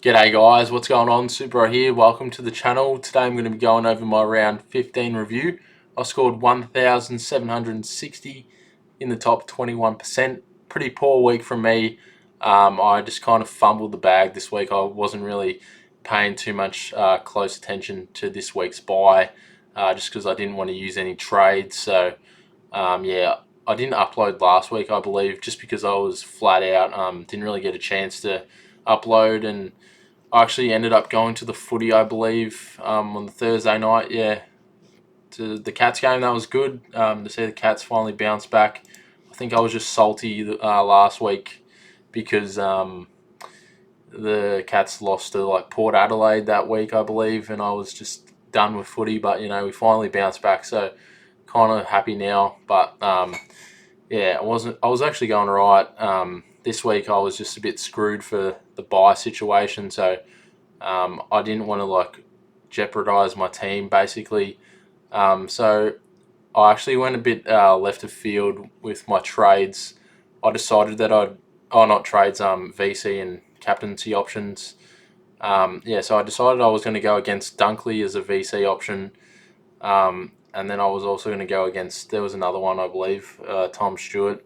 G'day guys, what's going on? Super here, welcome to the channel. Today I'm going to be going over my round 15 review. I scored 1,760 in the top 21%. Pretty poor week from me. I just kind of fumbled the bag this week. I wasn't really paying too much close attention to this week's buy just because I didn't want to use any trades. So yeah, I didn't upload last week, I believe, just because I was flat out. Didn't really get a chance to upload, and I actually ended up going to the footy, I believe, on the Thursday night. Yeah, to the Cats game. That was good to see the Cats finally bounce back. I think I was just salty last week because the Cats lost to Port Adelaide that week, I believe, and I was just done with footy. But we finally bounced back, so kind of happy now. But yeah, I was actually going right. This week I was just a bit screwed for the buy situation, so I didn't want to jeopardize my team basically. So I actually went a bit left of field with my trades. I decided that not trades, VC and captaincy options. Yeah, so I decided I was going to go against Dunkley as a VC option. And then I was also going to go against, there was another one, I believe, Tom Stewart,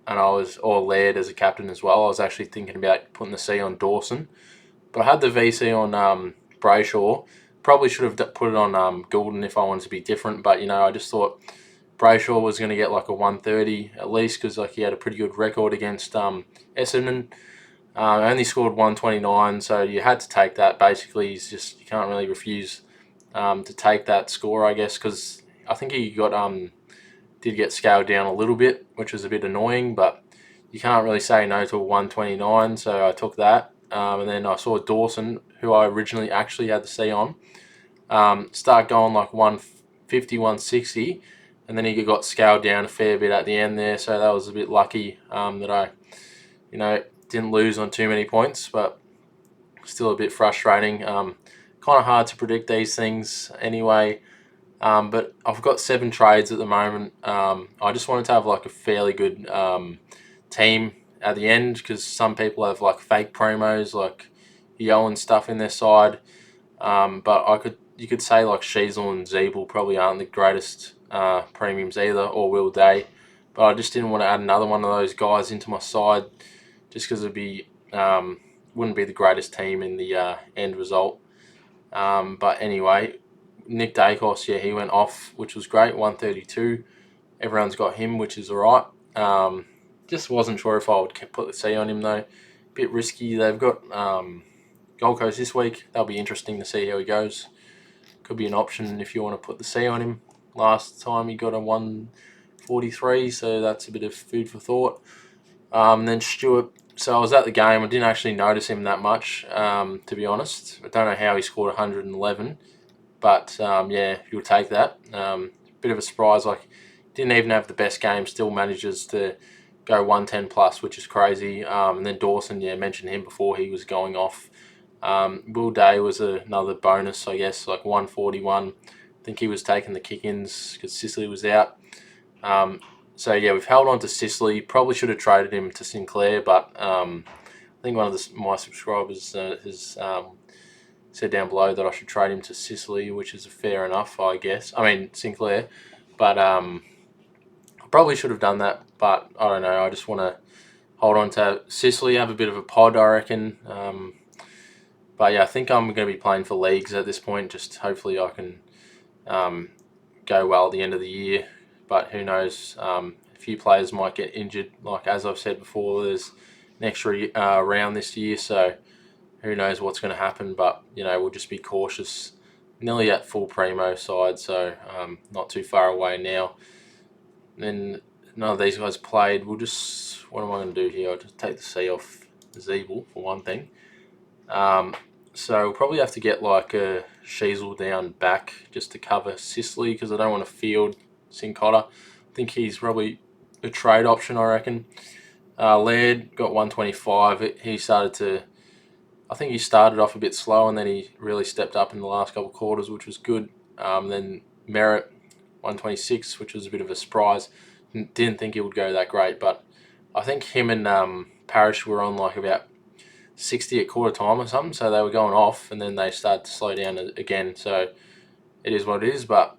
or Laird as a captain as well. I was actually thinking about putting the C on Dawson, but I had the VC on Brayshaw. Probably should have put it on Goulden if I wanted to be different, but I just thought Brayshaw was going to get a 130 at least because he had a pretty good record against Essendon. Only scored 129, so you had to take that. Basically, you can't really refuse to take that score, I guess, because I think he did get scaled down a little bit, which was a bit annoying, but you can't really say no to a 129, so I took that. And then I saw Dawson, who I originally actually had the C on, start going 150, 160, and then he got scaled down a fair bit at the end there, so that was a bit lucky that I, didn't lose on too many points, but still a bit frustrating. Kind of hard to predict these things anyway. But I've got 7 trades at the moment. I just wanted to have a fairly good team at the end because some people have fake promos Yo and stuff in their side. But you could say Sheasel and Zeeble probably aren't the greatest premiums either, or Will Day. But I just didn't want to add another one of those guys into my side just because wouldn't be the greatest team in the end result. But anyway, Nick Dacos, yeah, he went off, which was great, 132. Everyone's got him, which is all right. Just wasn't sure if I would put the C on him, though. Bit risky. They've got Gold Coast this week. That'll be interesting to see how he goes. Could be an option if you want to put the C on him. Last time he got a 143, so that's a bit of food for thought. Then Stewart. So I was at the game. I didn't actually notice him that much, to be honest. I don't know how he scored 111. But yeah, you'll take that. Bit of a surprise. Didn't even have the best game. Still manages to go 110 plus, which is crazy. And then Dawson, yeah, mentioned him before he was going off. Will Day was another bonus, I guess, 141. I think he was taking the kick-ins because Sicily was out. So yeah, we've held on to Sicily. Probably should have traded him to Sinclair, but I think one of my subscribers has said down below that I should trade him to Sicily, which is fair enough, I guess. I mean, Sinclair. But I probably should have done that, but I don't know. I just want to hold on to Sicily, have a bit of a pod, I reckon. But yeah, I think I'm going to be playing for leagues at this point. Just hopefully I can go well at the end of the year. But who knows? A few players might get injured. As I've said before, there's an extra round this year, so who knows what's going to happen, but we'll just be cautious. Nearly at full primo side, so not too far away now. And then none of these guys played. What am I going to do here? I'll just take the C off Zeeble for one thing. So we'll probably have to get a Sheasel down back just to cover Sicily because I don't want to field Sincotta. I think he's probably a trade option, I reckon. Laird got 125. I think he started off a bit slow and then he really stepped up in the last couple of quarters, which was good. Then Merritt, 126, which was a bit of a surprise. Didn't think he would go that great, but I think him and Parrish were on about 60 at quarter time or something, so they were going off, and then they started to slow down again. So it is what it is, but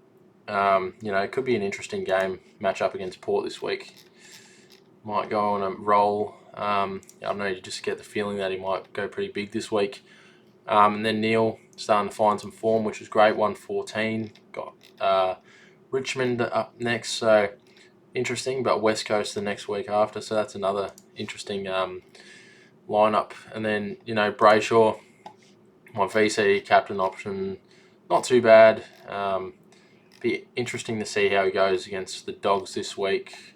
it could be an interesting game match up against Port this week. Might go on a roll. I don't know, you just get the feeling that he might go pretty big this week. And then Neil starting to find some form, which is great. 114. Got Richmond up next, so interesting. But West Coast the next week after, so that's another interesting lineup. And then Brayshaw, my VC captain option, not too bad. Be interesting to see how he goes against the Dogs this week.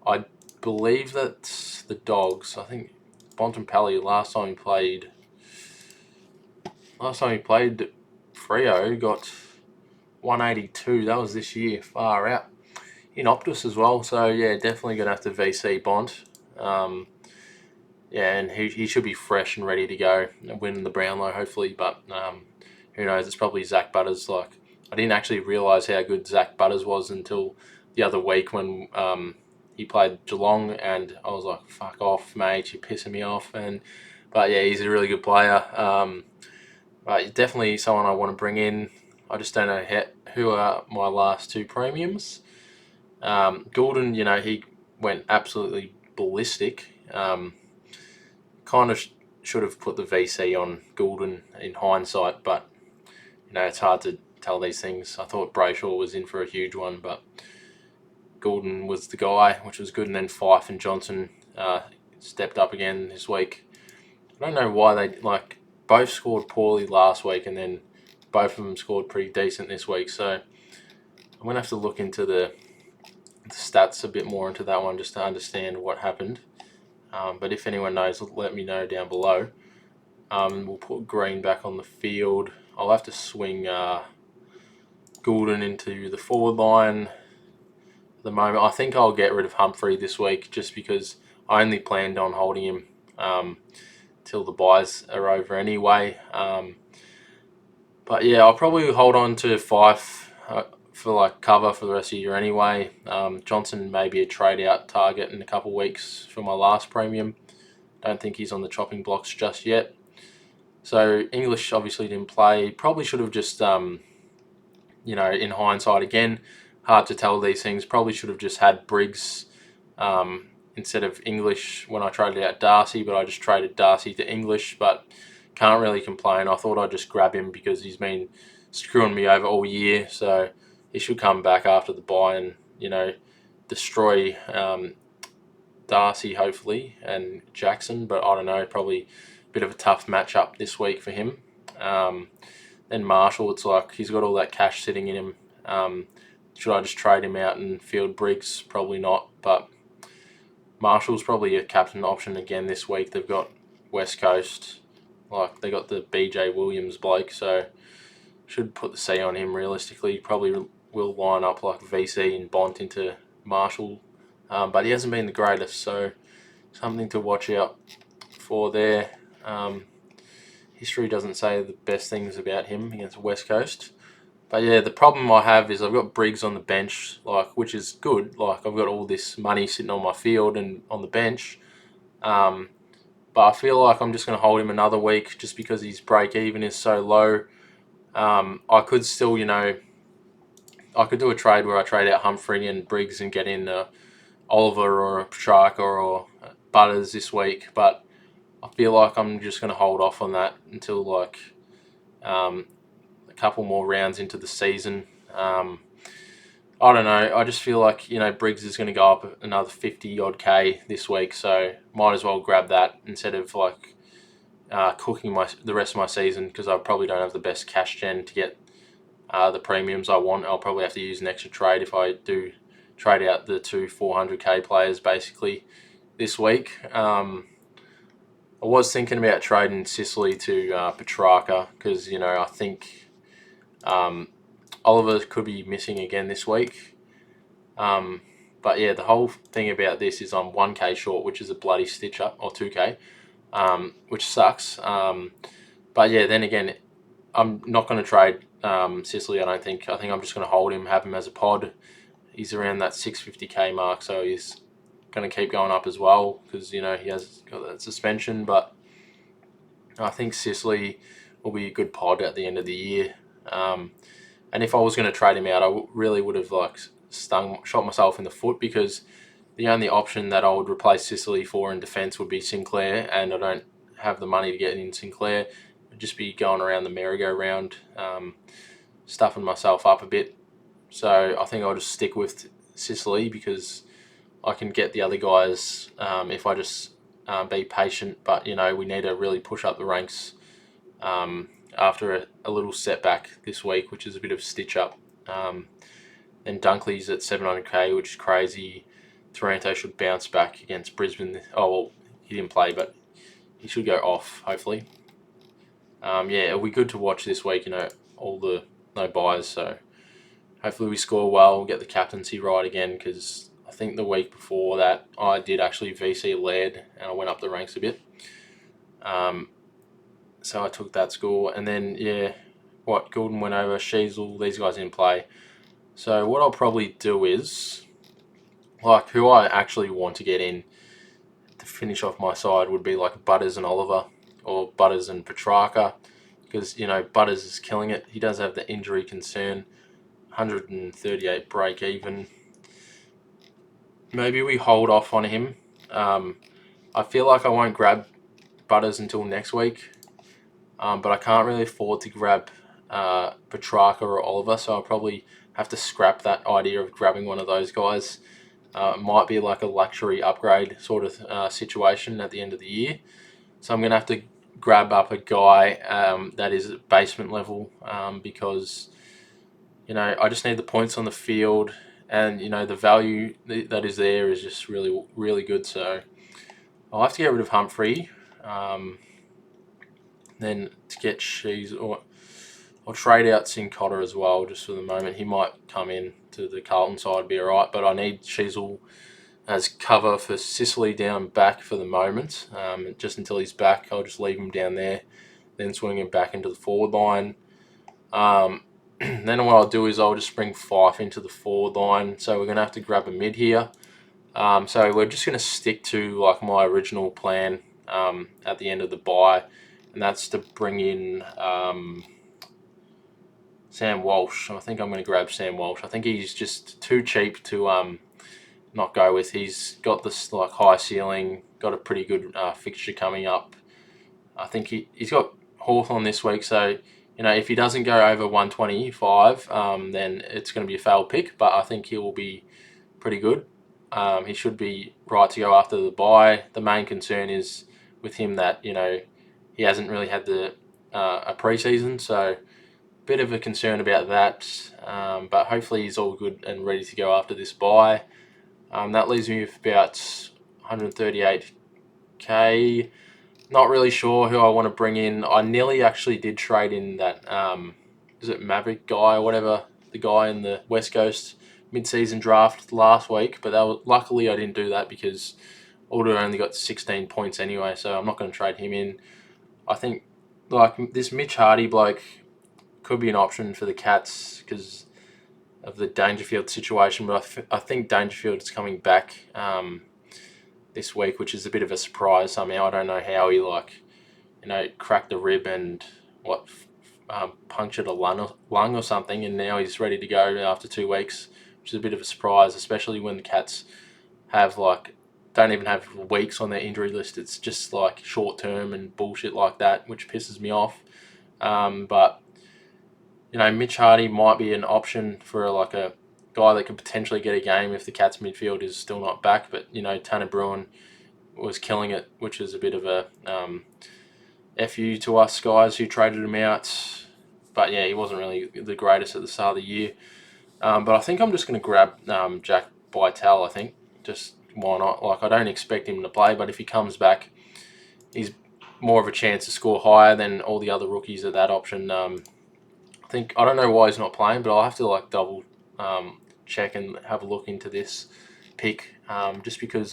I believe that the Dogs, I think Bontempelli last time he played Freo, got 182. That was this year, far out. In Optus as well, so yeah, definitely going to have to VC Bont. And he should be fresh and ready to go and win the Brownlow, hopefully, but who knows, it's probably Zach Butters. I didn't actually realise how good Zach Butters was until the other week when he played Geelong, and I was like, fuck off, mate, you're pissing me off. But yeah, he's a really good player. But definitely someone I want to bring in. I just don't know who are my last two premiums. Goulden, he went absolutely ballistic. Kind of should have put the VC on Goulden in hindsight, but it's hard to tell these things. I thought Brayshaw was in for a huge one, but Goulden was the guy, which was good. And then Fife and Johnson stepped up again this week. I don't know why they both scored poorly last week, and then both of them scored pretty decent this week. So I'm going to have to look into the stats a bit more into that one just to understand what happened. But if anyone knows, let me know down below. We'll put Green back on the field. I'll have to swing Goulden into the forward line at the moment. I think I'll get rid of Humphrey this week just because I only planned on holding him till the buys are over anyway. But yeah, I'll probably hold on to Fife for cover for the rest of the year anyway. Johnson may be a trade out target in a couple of weeks for my last premium. Don't think he's on the chopping blocks just yet. So English obviously didn't play. Probably should have just, in hindsight again, hard to tell these things. Probably should have just had Briggs instead of English when I traded out Darcy, but I just traded Darcy to English. But can't really complain. I thought I'd just grab him because he's been screwing me over all year. So he should come back after the bye and, destroy Darcy, hopefully, and Jackson. But I don't know, probably a bit of a tough matchup this week for him. Then Marshall, it's like he's got all that cash sitting in him. Should I just trade him out and field Briggs? Probably not. But Marshall's probably a captain option again this week. They've got West Coast. They got the BJ Williams bloke, so should put the C on him realistically. Probably will line up VC and Bont into Marshall. But he hasn't been the greatest, so something to watch out for there. History doesn't say the best things about him against West Coast. But yeah, the problem I have is I've got Briggs on the bench, which is good. I've got all this money sitting on my field and on the bench. But I feel like I'm just going to hold him another week just because his break even is so low. I could still, I could do a trade where I trade out Humphrey and Briggs and get in Oliver or Petrarca or Butters this week. But I feel like I'm just going to hold off on that until a couple more rounds into the season. I don't know. I just feel like, Briggs is going to go up another 50 odd K this week. So might as well grab that instead of cooking the rest of my season, because I probably don't have the best cash gen to get the premiums I want. I'll probably have to use an extra trade if I do trade out the two 400k players basically this week. I was thinking about trading Sicily to Petrarca because, I think Oliver could be missing again this week. But yeah, the whole thing about this is I'm 1k short, which is a bloody stitch up, or 2k, which sucks. But yeah, then again, I'm not going to trade Sicily, I don't think. I think I'm just going to hold him, have him as a pod. He's around that 650k mark, so he's going to keep going up as well because, he has got that suspension. But I think Sicily will be a good pod at the end of the year. And if I was going to trade him out, really would have shot myself in the foot, because the only option that I would replace Sicily for in defence would be Sinclair, and I don't have the money to get in Sinclair. I'd just be going around the merry-go-round, stuffing myself up a bit. So I think I'll just stick with Sicily, because I can get the other guys if I just be patient. But, we need to really push up the ranks after a little setback this week, which is a bit of a stitch up. Then Dunkley's at 700k, which is crazy. Taranto should bounce back against Brisbane. Oh, well, he didn't play, but he should go off, hopefully. It'll be good to watch this week, all the no buys. So hopefully we score well, get the captaincy right again, because I think the week before that I did actually VC lead and I went up the ranks a bit. So I took that score, and then Goulden went over, Sheasel, these guys didn't play. So what I'll probably do is, who I actually want to get in to finish off my side would be like Butters and Oliver, or Butters and Petrarca, because Butters is killing it. He does have the injury concern, 138 break even. Maybe we hold off on him. I feel like I won't grab Butters until next week. But I can't really afford to grab Petrarca or Oliver, so I'll probably have to scrap that idea of grabbing one of those guys. It might be like a luxury upgrade sort of situation at the end of the year. So I'm going to have to grab up a guy that is at basement level, because, I just need the points on the field, and, the value that is there is just really, really good. So I'll have to get rid of Humphrey. Then to get I'll trade out Sincotta as well, just for the moment. He might come in to the Carlton side, be alright, but I need Sheasel as cover for Sicily down back for the moment. Just until he's back, I'll just leave him down there, then swing him back into the forward line. Then what I'll do is I'll just bring Fife into the forward line. So we're going to have to grab a mid here. So we're just going to stick to my original plan at the end of the bye, and that's to bring in Sam Walsh. I think I'm going to grab Sam Walsh. I think he's just too cheap to not go with. He's got this high ceiling, got a pretty good fixture coming up. I think he's got Hawthorn this week, so if he doesn't go over 125, then it's going to be a failed pick. But I think he will be pretty good. He should be right to go after the bye. The main concern is with him that he hasn't really had a pre-season, so bit of a concern about that. But hopefully he's all good and ready to go after this bye. That leaves me with about 138k. Not really sure who I want to bring in. I nearly actually did trade in that, is it Maverick guy or whatever, the guy in the West Coast mid-season draft last week, but luckily I didn't do that, because Alder only got 16 points anyway, so I'm not going to trade him in. I think this Mitch Hardy bloke could be an option for the Cats because of the Dangerfield situation, but I think Dangerfield is coming back this week, which is a bit of a surprise somehow. I don't know how he cracked a rib and punctured a lung or something, and now he's ready to go after 2 weeks, which is a bit of a surprise, especially when the Cats have don't even have weeks on their injury list. It's just short term and bullshit like that, which pisses me off. But Mitch Hardy might be an option for a guy that could potentially get a game if the Cats midfield is still not back. But Tanner Bruin was killing it, which is a bit of a FU to us guys who traded him out. But yeah, he wasn't really the greatest at the start of the year. But I think I'm just going to grab Jack Bytel. I think just why not? I don't expect him to play, but if he comes back, he's more of a chance to score higher than all the other rookies at that option. I don't know why he's not playing, but I'll have to double check and have a look into this pick, just because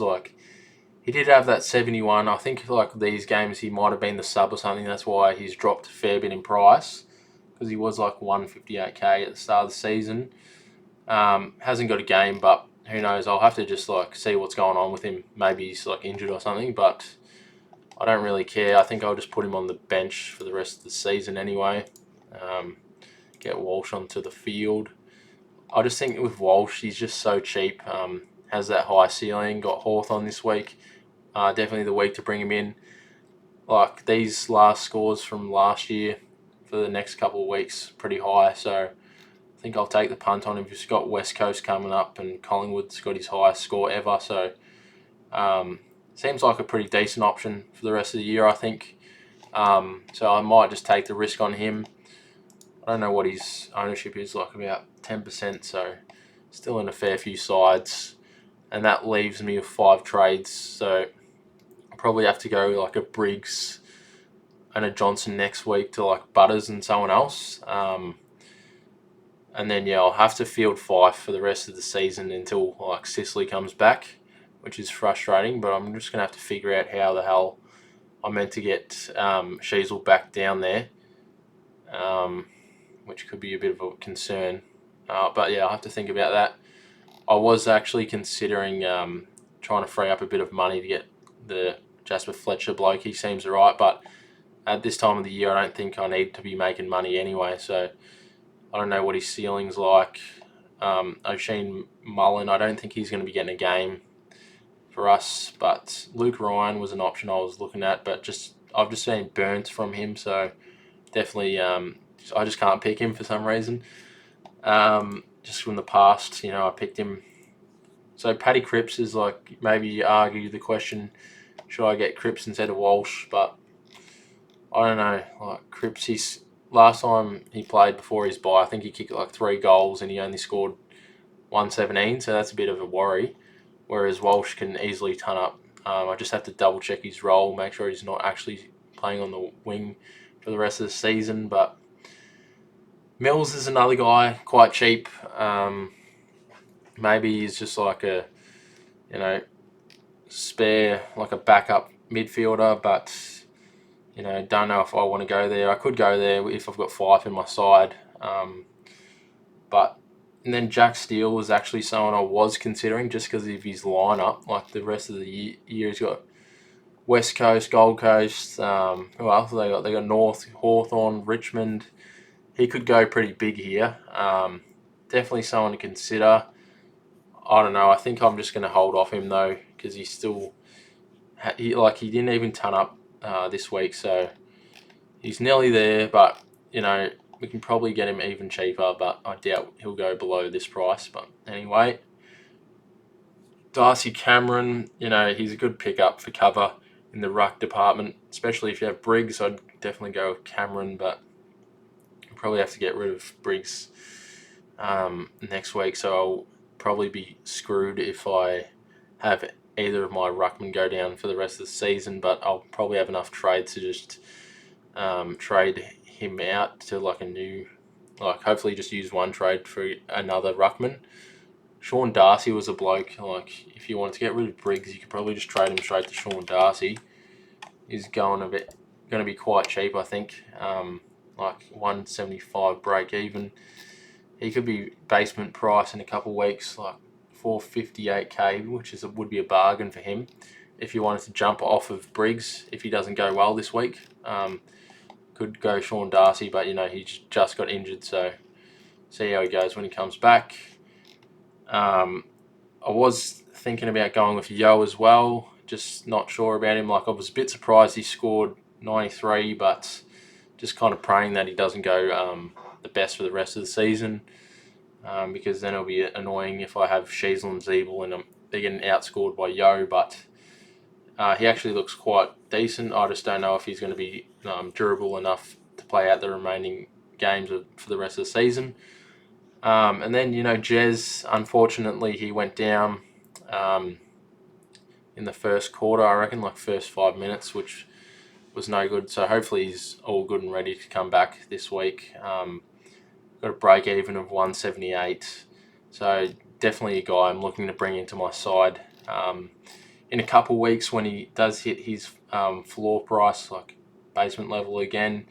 he did have that 71. I think these games he might have been the sub or something. That's why he's dropped a fair bit in price, because he was 158k at the start of the season. Hasn't got a game, but who knows? I'll have to just see what's going on with him. Maybe he's injured or something, but I don't really care. I think I'll just put him on the bench for the rest of the season anyway. Get Walsh onto the field. I just think with Walsh, he's just so cheap. Has that high ceiling. Got Hawthorn this week. Definitely the week to bring him in. Like these last scores from last year for the next couple of weeks, pretty high. So I think I'll take the punt on him. He's got West Coast coming up, and Collingwood's got his highest score ever. So seems like a pretty decent option for the rest of the year, I think. So I might just take the risk on him. I don't know what his ownership is, like about 10%, so still in a fair few sides. And that leaves me with 5 trades, so I'll probably have to go like a Briggs and a Johnson next week to like Butters and someone else. And then, I'll have to field Fife for the rest of the season until like Sicily comes back, which is frustrating, but I'm just going to have to figure out how the hell I'm meant to get Sheasel back down there. Which could be a bit of a concern. But yeah, I'll have to think about that. I was actually considering trying to free up a bit of money to get the Jasper Fletcher bloke. He seems alright, but at this time of the year, I don't think I need to be making money anyway. So I don't know what his ceiling's like. O'Sheen Mullen, I don't think he's going to be getting a game for us. But Luke Ryan was an option I was looking at, but I've just seen burnt from him, so definitely I just can't pick him for some reason. Just from the past, I picked him. So Paddy Cripps is like, maybe you argue the question, should I get Cripps instead of Walsh? But I don't know. Like Cripps, last time he played before his bye, I think he kicked like 3 goals and he only scored 117, so that's a bit of a worry. Whereas Walsh can easily ton up. I just have to double check his role, make sure he's not actually playing on the wing for the rest of the season. But Mills is another guy, quite cheap. Maybe he's just like a, spare, like a backup midfielder, but, don't know if I want to go there. I could go there if I've got Fife in my side. And then Jack Steele was actually someone I was considering just because of his lineup. Like the rest of the year, he's got West Coast, Gold Coast. Who else have they got? They got North, Hawthorn, Richmond. He could go pretty big here. Definitely someone to consider. I don't know. I think I'm just going to hold off him though because he's still he didn't even turn up this week, so he's nearly there. But we can probably get him even cheaper, but I doubt he'll go below this price. But anyway, Darcy Cameron, he's a good pickup for cover in the ruck department, especially if you have Briggs. I'd definitely go with Cameron, but I'll probably have to get rid of Briggs next week, so I'll probably be screwed if I have either of my ruckmen go down for the rest of the season, but I'll probably have enough trades to just trade him out to like a new, hopefully just use one trade for another ruckman. Sean Darcy was a bloke, if you wanted to get rid of Briggs, you could probably just trade him straight to Sean Darcy. He's going to be quite cheap, I think, like 175 break even. He could be basement price in a couple of weeks, like 458k, which would be a bargain for him if you wanted to jump off of Briggs if he doesn't go well this week. Could go Sean Darcy, but he's just got injured, so see how he goes when he comes back. I was thinking about going with Yo as well, just not sure about him. I was a bit surprised he scored 93, but just kind of praying that he doesn't go the best for the rest of the season, because then it'll be annoying if I have Sheasel and Zeeble and they're getting outscored by Yo, but he actually looks quite decent. I just don't know if he's going to be durable enough to play out the remaining games for the rest of the season. And then, Jez, unfortunately, he went down in the first quarter, I reckon, first 5 minutes, which was no good. So hopefully he's all good and ready to come back this week. Got a break even of 178. So definitely a guy I'm looking to bring into my side. In a couple of weeks when he does hit his floor price, basement level again,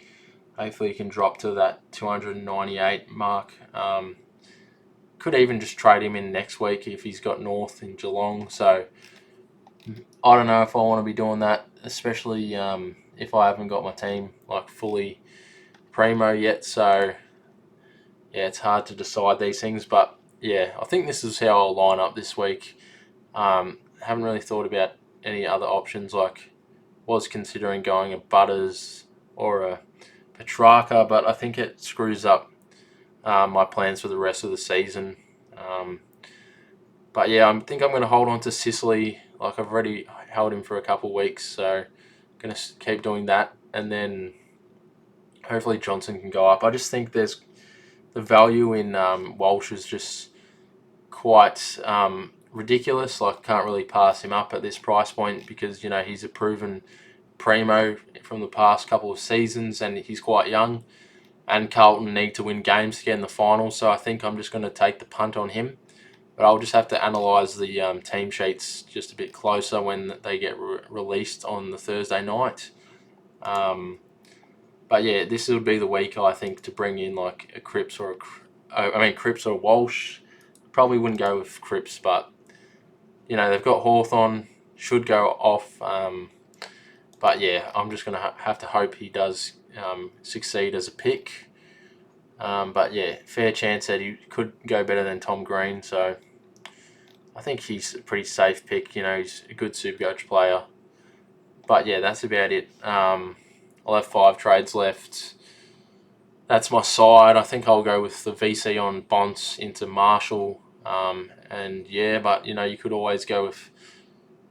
hopefully he can drop to that 298 mark. Could even just trade him in next week if he's got North in Geelong. So I don't know if I want to be doing that, especially if I haven't got my team like fully primo yet. So yeah, it's hard to decide these things. But yeah, I think this is how I'll line up this week. Haven't really thought about any other options. Like, was considering going a Butters or a Petrarca, but I think it screws up my plans for the rest of the season. But yeah, I think I'm going to hold on to Sicily. Like, I've already held him for a couple of weeks, so I'm going to keep doing that, and then hopefully Johnson can go up. I just think there's the value in Walsh is just quite ridiculous. Like, can't really pass him up at this price point because he's a proven primo from the past couple of seasons, and he's quite young. And Carlton need to win games to get in the finals, so I think I'm just going to take the punt on him. But I'll just have to analyse the team sheets just a bit closer when they get released on the Thursday night. But yeah, this would be the week I think to bring in like a Cripps or Cripps or Walsh. Probably wouldn't go with Cripps, but they've got Hawthorn, should go off. But yeah, I'm just gonna have to hope he does succeed as a pick. But yeah, fair chance that he could go better than Tom Green. So I think he's a pretty safe pick. He's a good SuperCoach player. But yeah, that's about it. I'll have 5 trades left. That's my side. I think I'll go with the VC on Bonds into Marshall. And yeah, but you could always go with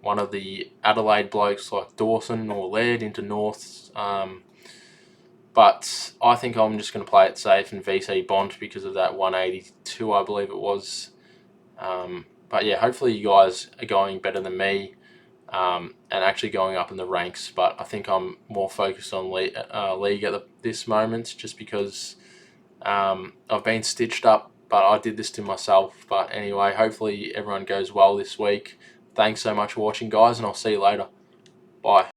one of the Adelaide blokes like Dawson or Laird into North. But I think I'm just going to play it safe and VC Bond because of that 182, I believe it was. But yeah, hopefully you guys are going better than me and actually going up in the ranks. But I think I'm more focused on league at this moment just because I've been stitched up, but I did this to myself. But anyway, hopefully everyone goes well this week. Thanks so much for watching, guys, and I'll see you later. Bye.